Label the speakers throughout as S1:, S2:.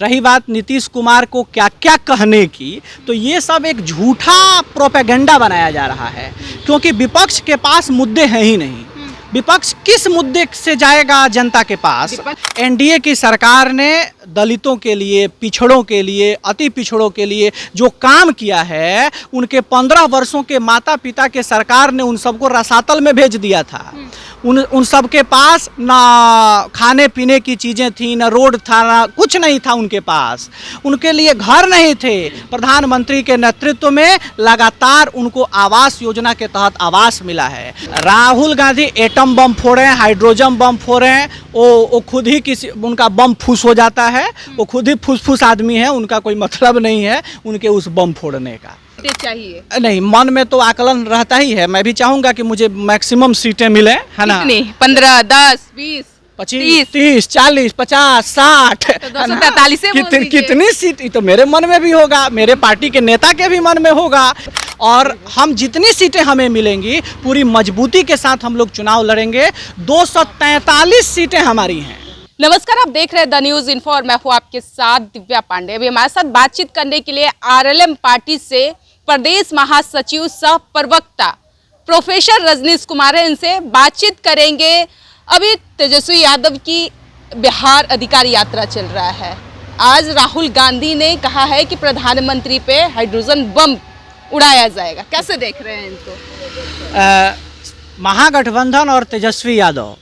S1: रही बात नीतीश कुमार को क्या क्या कहने की, तो ये सब एक झूठा प्रोपेगेंडा बनाया जा रहा है, क्योंकि विपक्ष के पास मुद्दे हैं ही नहीं। विपक्ष किस मुद्दे से जाएगा जनता के पास? एनडीए की सरकार ने दलितों के लिए, पिछड़ों के लिए, अति पिछड़ों के लिए जो काम किया है, उनके 15 वर्षों के माता पिता के सरकार ने उन सबको रसातल में भेज दिया था। उन सब के पास ना खाने पीने की चीज़ें थी, ना रोड था, ना कुछ नहीं था उनके पास। उनके लिए घर नहीं थे। प्रधानमंत्री के नेतृत्व में लगातार उनको आवास योजना के तहत आवास मिला है। राहुल गांधी एटम बम फोड़े, हाइड्रोजन बम फोड़े, वो खुद ही किसी उनका बम फूस हो जाता है। वो खुद ही फूस आदमी है, उनका कोई मतलब नहीं है उनके उस बम फोड़ने का।
S2: चाहिए
S1: नहीं, मन में तो आकलन रहता ही है। मैं भी चाहूंगा कि मुझे मैक्सिमम सीटें मिले, है ना?
S2: 15, 10, 20,
S1: 25, 30, 40, 50, 60,
S2: तो 243
S1: कितनी सीट तो मेरे मन में भी होगा, मेरे पार्टी के नेता के भी मन में होगा। और हम जितनी सीटें हमें मिलेंगी, पूरी मजबूती के साथ हम लोग चुनाव लड़ेंगे। 243 सीटें हमारी हैं।
S2: नमस्कार, आप देख रहे हैं द न्यूज इन्फो और मैं हूँ आपके साथ दिव्या पांडे। अभी हमारे साथ बातचीत करने के लिए आरएलएम पार्टी से प्रदेश महासचिव सह प्रवक्ता प्रोफेसर रजनीश कुमार है, इनसे बातचीत करेंगे। अभी तेजस्वी यादव की बिहार अधिकार यात्रा चल रहा है। आज राहुल गांधी ने कहा है कि प्रधानमंत्री पे हाइड्रोजन बम उड़ाया जाएगा। कैसे देख रहे हैं इनको?
S1: महागठबंधन और तेजस्वी यादव,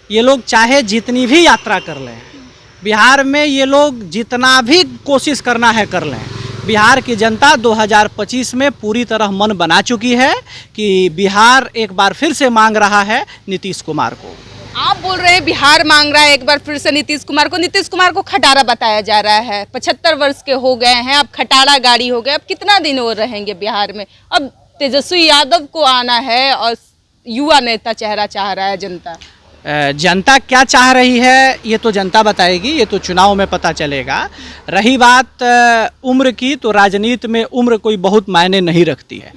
S1: ये लोग चाहे जितनी भी यात्रा कर लें, बिहार में ये लोग जितना भी कोशिश करना है कर लें, बिहार की जनता 2025 में पूरी तरह मन बना चुकी है कि बिहार एक बार फिर से मांग रहा है नीतीश कुमार को।
S2: आप बोल रहे हैं बिहार मांग रहा है एक बार फिर से नीतीश कुमार को। नीतीश कुमार को खटारा बताया जा रहा है। 75 वर्ष के हो गए हैं, अब खटारा गाड़ी हो गए। अब कितना दिन और रहेंगे बिहार में? अब तेजस्वी यादव को आना है और युवा नेता चेहरा चाह रहा है जनता।
S1: जनता क्या चाह रही है ये तो जनता बताएगी, ये तो चुनाव में पता चलेगा। रही बात उम्र की, तो राजनीति में उम्र कोई बहुत मायने नहीं रखती है।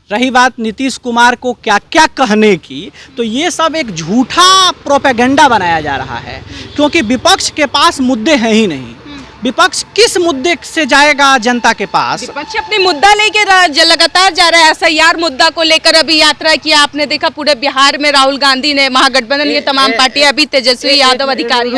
S1: रही बात नीतीश कुमार को क्या क्या कहने की, तो ये सब एक झूठा प्रोपेगेंडा बनाया जा रहा है, क्योंकि विपक्ष के पास मुद्दे हैं ही नहीं। विपक्ष किस मुद्दे से जाएगा जनता के पास?
S2: विपक्ष अपने मुद्दा लेके लगातार जा रहा है। SIR मुद्दा को लेकर अभी यात्रा किया, आपने देखा पूरे बिहार में राहुल गांधी ने, महागठबंधन ये तमाम पार्टियां, अभी तेजस्वी यादव अधिकारी।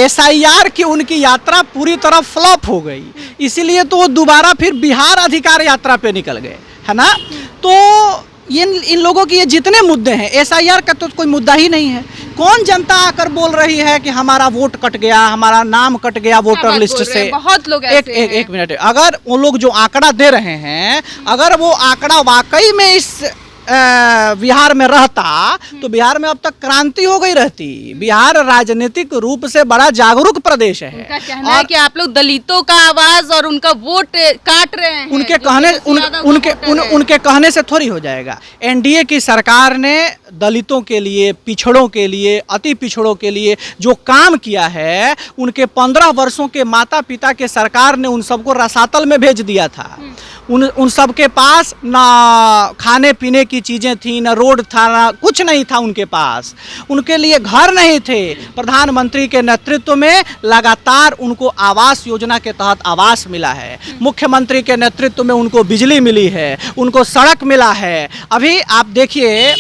S1: SIR की उनकी यात्रा पूरी तरह फ्लॉप हो गई, इसीलिए तो वो दोबारा फिर बिहार अधिकार यात्रा पे निकल गए, है ना? तो इन लोगों की ये जितने मुद्दे हैं, SIR का तो कोई मुद्दा ही नहीं है। कौन जनता आकर बोल रही है कि हमारा वोट कट गया, हमारा नाम कट गया वोटर लिस्ट से?
S2: बहुत लोग
S1: एक मिनट, अगर वो लोग जो आंकड़ा दे रहे हैं, अगर वो आंकड़ा वाकई में इस बिहार में रहता, तो बिहार में अब तक क्रांति हो गई रहती। बिहार राजनीतिक रूप से बड़ा जागरूक प्रदेश है।
S2: उनका कहना है कि आप लोग दलितों का आवाज और उनका वोट काट रहे हैं।
S1: उनके कहने से थोड़ी हो जाएगा। एनडीए की सरकार ने दलितों के लिए, पिछड़ों के लिए, अति पिछड़ों के लिए जो काम किया है, उनके 15 वर्षों के माता पिता के सरकार ने उन सबको रसातल में भेज दिया था। उन सब के पास ना खाने पीने की चीज़ें थी, ना रोड था, ना कुछ नहीं था उनके पास। उनके लिए घर नहीं थे। प्रधानमंत्री के नेतृत्व में लगातार उनको आवास योजना के तहत आवास मिला है। मुख्यमंत्री के नेतृत्व में उनको बिजली मिली है, उनको सड़क मिला है। अभी आप देखिए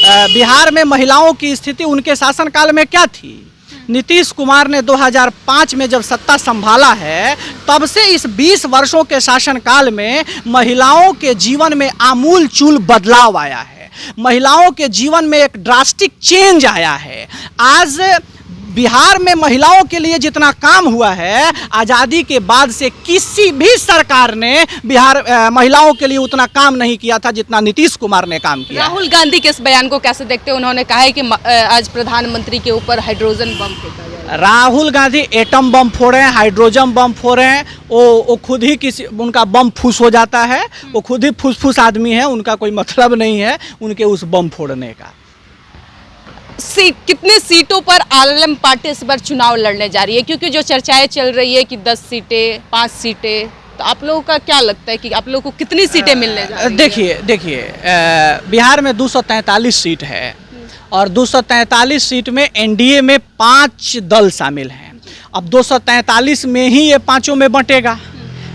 S1: बिहार में महिलाओं की स्थिति उनके शासनकाल में क्या थी। नीतीश कुमार ने 2005 में जब सत्ता संभाला है, तब से इस 20 वर्षों के शासनकाल में महिलाओं के जीवन में आमूल चूल बदलाव आया है। महिलाओं के जीवन में एक ड्रास्टिक चेंज आया है। आज बिहार में महिलाओं के लिए जितना काम हुआ है, आज़ादी के बाद से किसी भी सरकार ने बिहार महिलाओं के लिए उतना काम नहीं किया था जितना नीतीश कुमार ने काम किया।
S2: राहुल गांधी के इस बयान को कैसे देखते हैं? उन्होंने कहा है कि आज प्रधानमंत्री के ऊपर हाइड्रोजन बम फेंका जाएगा।
S1: राहुल गांधी एटम बम फोड़े, हाइड्रोजन बम फोड़े, वो खुद ही किसी उनका बम फूस हो जाता है। वो खुद ही फूस आदमी है, उनका कोई मतलब नहीं है उनके उस बम फोड़ने का।
S2: कितने सीटों पर आरएलएम पार्टी इस बार चुनाव लड़ने जा रही है? क्योंकि जो चर्चाएं चल रही है कि 10 सीटें, 5 सीटें, तो आप लोगों का क्या लगता है कि आप लोगों को कितनी सीटें मिलने जा रही है?
S1: देखिए बिहार में 243 सीट है और 243 सीट में एनडीए में 5 दल शामिल हैं अब 243 में ही ये पांचों में बंटेगा,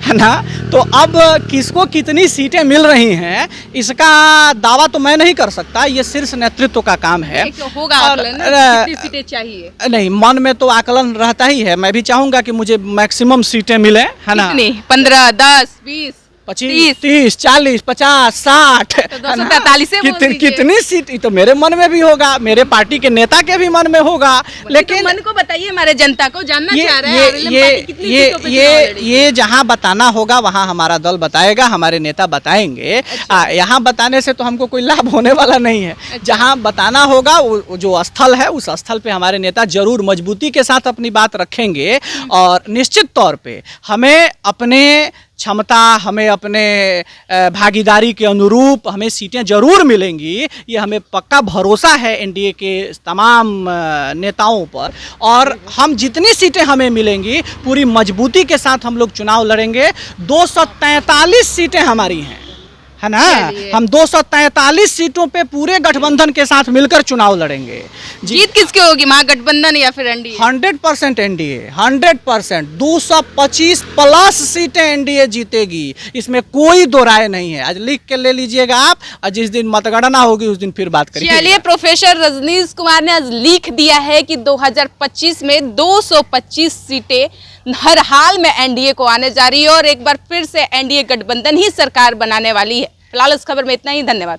S1: है ना। तो अब किसको कितनी सीटें मिल रही हैं इसका दावा तो मैं नहीं कर सकता, ये शीर्ष नेतृत्व का काम है।
S2: एक होगा
S1: और,
S2: आकलन ना, कितनी सीटें चाहिए?
S1: नहीं, मन में तो आकलन रहता ही है। मैं भी चाहूंगा कि मुझे मैक्सिमम सीटें मिले, है ना।
S2: कितनी? 15, 10, 20,
S1: 25, 30, 40, 50, 60,
S2: तो 243 से बोल दीजिए।
S1: कितनी सीट, ये तो मेरे मन में भी होगा, मेरे पार्टी के नेता के भी मन में होगा। लेकिन
S2: तो मन को बताइए, हमारे जनता को जानना चाह रहा है आरएलएम पार्टी कितनी सीटों पे चुनाव लड़ेगी?
S1: ये जहाँ बताना होगा वहाँ हमारा दल बताएगा, हमारे नेता बताएंगे। यहाँ बताने से तो हमको कोई लाभ होने वाला नहीं है। जहाँ बताना होगा वो जो स्थल है, उस स्थल पे हमारे नेता जरूर मजबूती के साथ अपनी बात रखेंगे। और निश्चित तौर पे हमें अपने क्षमता, हमें अपने भागीदारी के अनुरूप हमें सीटें जरूर मिलेंगी, ये हमें पक्का भरोसा है एनडीए के तमाम नेताओं पर। और हम जितनी सीटें हमें मिलेंगी पूरी मजबूती के साथ हम लोग चुनाव लड़ेंगे। 243 सीटें हमारी हैं, है ना। हम 243 सीटों पे पूरे गठबंधन के साथ मिलकर चुनाव लड़ेंगे।
S2: जीत किसकी होगी, महागठबंधन या फिर एनडीए?
S1: 100% एनडीए, 100%। 225 प्लस सीटें एनडीए जीतेगी, इसमें कोई दो राय नहीं है। आज लिख के ले लीजिएगा आप, और जिस दिन मतगणना होगी उस दिन फिर बात करेंगे।
S2: चलिए, प्रोफेसर रजनीश कुमार ने आज लिख दिया है कि 2025 में 225 सीटें हर हाल में एनडीए को आने जा रही है और एक बार फिर से एनडीए गठबंधन ही सरकार बनाने वाली है। फिलहाल इस खबर में इतना ही, धन्यवाद।